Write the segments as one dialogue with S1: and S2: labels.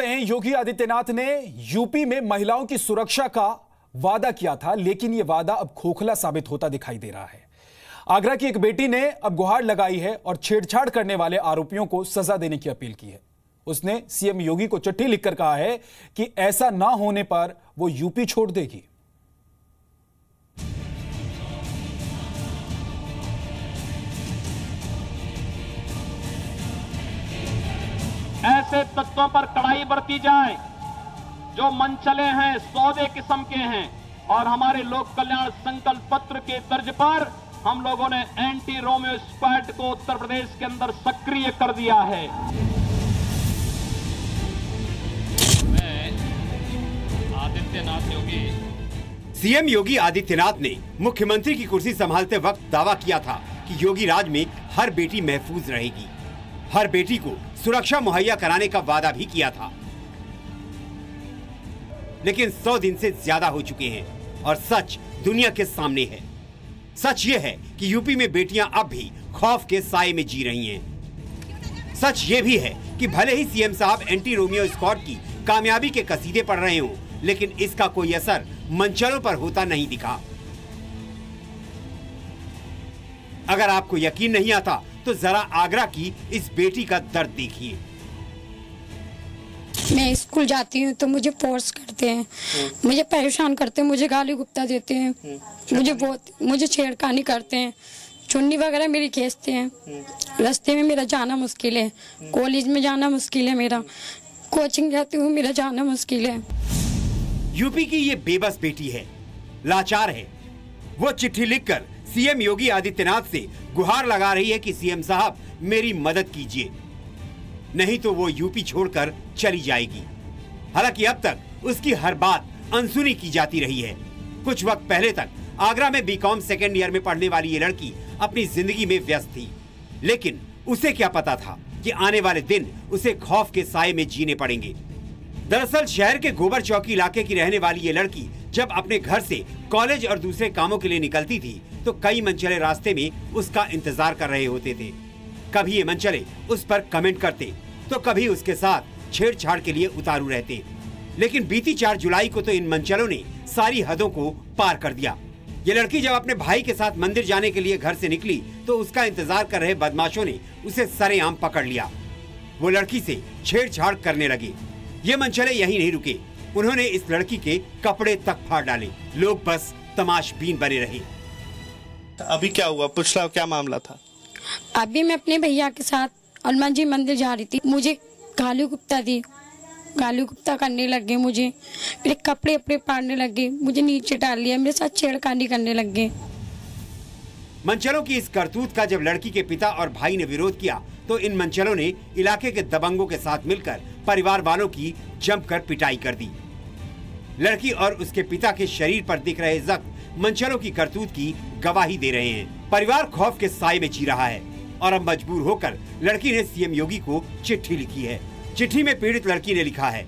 S1: हैं, योगी आदित्यनाथ ने यूपी में महिलाओं की सुरक्षा का वादा किया था, लेकिन यह वादा अब खोखला साबित होता दिखाई दे रहा है। आगरा की एक बेटी ने अब गुहार लगाई है और छेड़छाड़ करने वाले आरोपियों को सजा देने की अपील की है। उसने सीएम योगी को चिट्ठी लिखकर कहा है कि ऐसा ना होने पर वो यूपी छोड़ देगी।
S2: ऐसे तत्वों पर कड़ाई बरती जाए जो मनचले हैं, सौदे किस्म के हैं, और हमारे लोक कल्याण संकल्प पत्र के तर्ज पर हम लोगों ने एंटी रोमियो स्क्वाड को उत्तर प्रदेश के अंदर सक्रिय कर दिया है।
S3: आदित्यनाथ योगी
S4: सीएम योगी आदित्यनाथ ने मुख्यमंत्री की कुर्सी संभालते वक्त दावा किया था कि योगी राज में हर बेटी महफूज रहेगी। हर बेटी को सुरक्षा मुहैया कराने का वादा भी किया था, लेकिन 100 दिन से ज्यादा हो चुके हैं और सच दुनिया के सामने है। सच ये है कि यूपी में बेटियां अब भी खौफ के साए में जी रही हैं। सच ये भी है कि भले ही सीएम साहब एंटी रोमियो स्क्वाड की कामयाबी के कसीदे पढ़ रहे हों, लेकिन इसका कोई असर मंचलों पर होता नहीं दिखा। अगर आपको यकीन नहीं आता तो जरा आगरा की इस बेटी का दर्द देखिए।
S5: मैं स्कूल जाती हूँ तो मुझे फोर्स करते हैं, मुझे परेशान करते हैं, मुझे गाली गुप्ता देते हैं, मुझे छेड़खानी करते हैं, चुन्नी वगैरह मेरी खींचते हैं। रास्ते में मेरा जाना मुश्किल है, कॉलेज में जाना मुश्किल है, मेरा कोचिंग जाती हूँ, मेरा जाना मुश्किल है।
S4: यूपी की ये बेबस बेटी है, लाचार है। वो चिट्ठी लिखकर सीएम योगी आदित्यनाथ से गुहार लगा रही है कि सीएम साहब मेरी मदद कीजिए, नहीं तो वो यूपी छोड़कर चली जाएगी। हालांकि अब तक उसकी हर बात अनसुनी की जाती रही है। कुछ वक्त पहले तक आगरा में बीकॉम सेकेंड ईयर में पढ़ने वाली ये लड़की अपनी जिंदगी में व्यस्त थी, लेकिन उसे क्या पता था कि आने वाले दिन उसे खौफ के साए में जीने पड़ेंगे। दरअसल शहर के गोबर चौकी इलाके की रहने वाली ये लड़की जब अपने घर से कॉलेज और दूसरे कामों के लिए निकलती थी तो कई मनचले रास्ते में उसका इंतजार कर रहे होते थे। कभी ये मनचले उस पर कमेंट करते तो कभी उसके साथ छेड़छाड़ के लिए उतारू रहते, लेकिन बीती 4 जुलाई को तो इन मनचलों ने सारी हदों को पार कर दिया। ये लड़की जब अपने भाई के साथ मंदिर जाने के लिए घर से निकली तो उसका इंतजार कर रहे बदमाशों ने उसे सरेआम पकड़ लिया। वो लड़की से छेड़छाड़ करने लगे। ये मनचले यही नहीं रुके, उन्होंने इस लड़की के कपड़े तक फाड़ डाले। लोग बस तमाशबीन बने रहे।
S3: अभी क्या हुआ, पिछला क्या मामला था?
S5: अभी मैं अपने भैया के साथ हनुमान जी मंदिर जा रही थी, मुझे गाली गुप्ता दी, गाली गुप्ता करने लगे, मुझे मेरे कपड़े अपने फाड़ने लगे, मुझे नीचे डाल लिया, मेरे साथ छेड़खानी करने लगे।
S4: मनचलों की इस करतूत का जब लड़की के पिता और भाई ने विरोध किया तो इन मनचलों ने इलाके के दबंगों के साथ मिलकर परिवार वालों की जमकर पिटाई कर दी। लड़की और उसके पिता के शरीर पर दिख रहे जख्म मनचलों की करतूत की गवाही दे रहे हैं। परिवार खौफ के साए में जी रहा है और अब मजबूर होकर लड़की ने सीएम योगी को चिट्ठी लिखी है। चिट्ठी में पीड़ित लड़की ने लिखा है,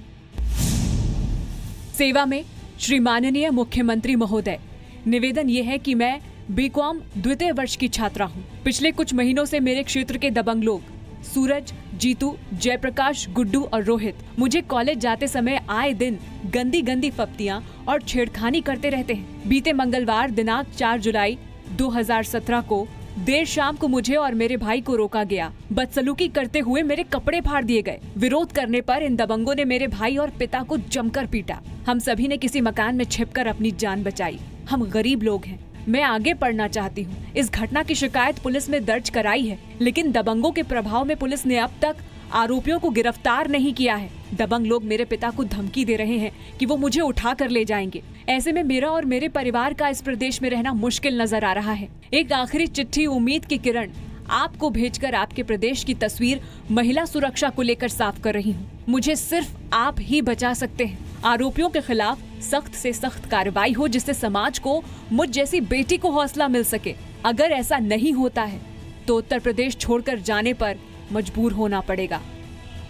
S6: सेवा में श्री माननीय मुख्यमंत्री महोदय, निवेदन ये है कि मैं बीकॉम द्वितीय वर्ष की छात्रा हूँ। पिछले कुछ महीनों से मेरे क्षेत्र के दबंग लोग सूरज, जीतू, जयप्रकाश, गुड्डू और रोहित मुझे कॉलेज जाते समय आए दिन गंदी गंदी फप्तियां और छेड़खानी करते रहते हैं। बीते मंगलवार दिनांक 4 जुलाई 2017 को देर शाम को मुझे और मेरे भाई को रोका गया। बदसलूकी करते हुए मेरे कपड़े फाड़ दिए गए। विरोध करने पर इन दबंगों ने मेरे भाई और पिता को जमकर पीटा। हम सभी ने किसी मकान में छिपकर अपनी जान बचाई। हम गरीब लोग हैं। मैं आगे पढ़ना चाहती हूँ। इस घटना की शिकायत पुलिस में दर्ज कराई है, लेकिन दबंगों के प्रभाव में पुलिस ने अब तक आरोपियों को गिरफ्तार नहीं किया है। दबंग लोग मेरे पिता को धमकी दे रहे हैं कि वो मुझे उठा कर ले जाएंगे। ऐसे में मेरा और मेरे परिवार का इस प्रदेश में रहना मुश्किल नजर आ रहा है। एक आखिरी चिट्ठी उम्मीद की किरण आपको भेजकर आपके प्रदेश की तस्वीर महिला सुरक्षा को लेकर साफ कर रही हूँ। मुझे सिर्फ आप ही बचा सकते हैं। आरोपियों के खिलाफ सख्त से सख्त कार्रवाई हो, जिससे समाज को मुझ जैसी बेटी को हौसला मिल सके। अगर ऐसा नहीं होता है तो उत्तर प्रदेश छोड़कर जाने पर मजबूर होना पड़ेगा।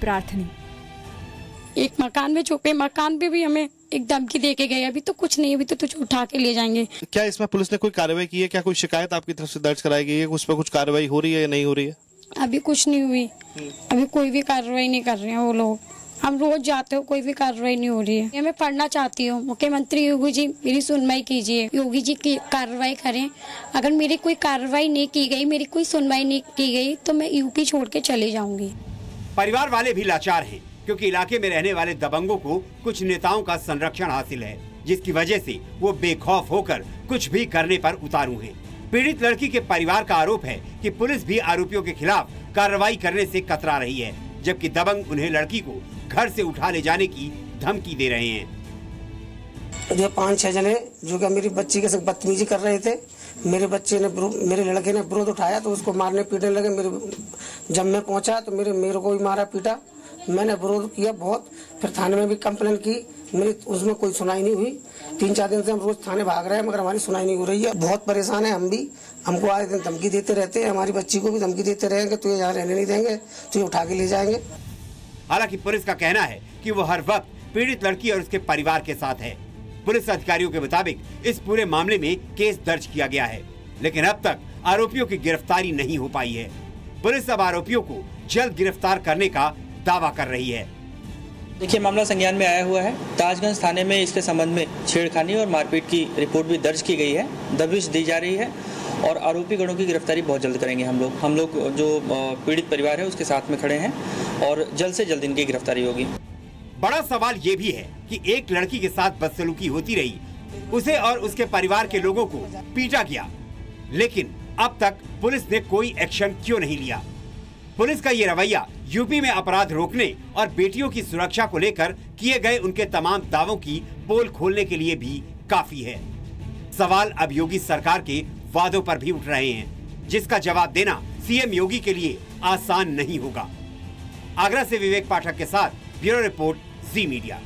S6: प्रार्थनी।
S5: एक मकान में छुपे, मकान पे भी हमें एक धमकी दे के गए, अभी तो कुछ नहीं, अभी तो तुझे उठा के ले जाएंगे।
S3: क्या इसमें पुलिस ने कोई कार्रवाई की है? क्या कोई शिकायत आपकी तरफ से दर्ज कराई गई है? उस पर कुछ कार्रवाई हो रही है या नहीं हो रही है?
S5: अभी कुछ नहीं हुई, अभी कोई भी कार्रवाई नहीं कर रहे हैं वो लोग। हम रोज जाते हो, कोई भी कार्रवाई नहीं हो रही है। मैं पढ़ना चाहती हूँ, मुख्यमंत्री योगी जी मेरी सुनवाई कीजिए, योगी जी की कार्रवाई करें। अगर मेरी कोई कार्रवाई नहीं की गई, मेरी कोई सुनवाई नहीं की गई तो मैं यूपी छोड़ के चली जाऊंगी।
S4: परिवार वाले भी लाचार हैं क्योंकि इलाके में रहने वाले दबंगों को कुछ नेताओं का संरक्षण हासिल है, जिसकी वजह से वो बेखौफ होकर कुछ भी करने पर उतारू हैं। पीड़ित लड़की के परिवार का आरोप है कि पुलिस भी आरोपियों के खिलाफ कार्रवाई करने से कतरा रही है, जबकि दबंग उन्हें लड़की को घर से उठा ले जाने की धमकी दे रहे हैं।
S7: ये 5-6 जने जो कि मेरी बच्ची के साथ बदतमीजी कर रहे थे। मेरे लड़के ने विरोध उठाया तो उसको मारने पीटने लगे। जब मैं पहुंचा तो मेरे को भी मारा पीटा। मैंने विरोध किया बहुत, फिर थाने में भी कंप्लेंट की, मेरी उसमें कोई सुनाई नहीं हुई। 3-4 दिन से हम रोज थाने भाग रहे हैं मगर हमारी सुनाई नहीं हो रही है। बहुत परेशान है हम भी, हमको आए दिन धमकी देते रहते हैं, हमारी बच्ची को भी धमकी देते रहेंगे, तुझे यहाँ रहने नहीं देंगे, तुझे उठा के ले जाएंगे।
S4: हालांकि पुलिस का कहना है कि वो हर वक्त पीड़ित लड़की और उसके परिवार के साथ है। पुलिस अधिकारियों के मुताबिक इस पूरे मामले में केस दर्ज किया गया है, लेकिन अब तक आरोपियों की गिरफ्तारी नहीं हो पाई है। पुलिस अब आरोपियों को जल्द गिरफ्तार करने का दावा कर रही है।
S8: देखिए, मामला संज्ञान में आया हुआ है। ताजगंज थाने में इसके संबंध में छेड़खानी और मारपीट की रिपोर्ट भी दर्ज की गई है, दबिश दी जा रही है और आरोपी गणों की गिरफ्तारी बहुत जल्द करेंगे हम लोग जो पीड़ित परिवार है उसके साथ में खड़े हैं और जल्द से जल्द इनकी गिरफ्तारी होगी।
S4: बड़ा सवाल ये भी है कि एक लड़की के साथ बदसलूकी होती रही, उसे और उसके परिवार के लोगों को पीटा गया, लेकिन अब तक पुलिस ने कोई एक्शन क्यों नहीं लिया? पुलिस का ये रवैया यूपी में अपराध रोकने और बेटियों की सुरक्षा को लेकर किए गए उनके तमाम दावों की पोल खोलने के लिए भी काफी है। सवाल अब योगी सरकार के वादों पर भी उठ रहे हैं, जिसका जवाब देना सीएम योगी के लिए आसान नहीं होगा। आगरा से विवेक पाठक के साथ ब्यूरो रिपोर्ट, जी मीडिया।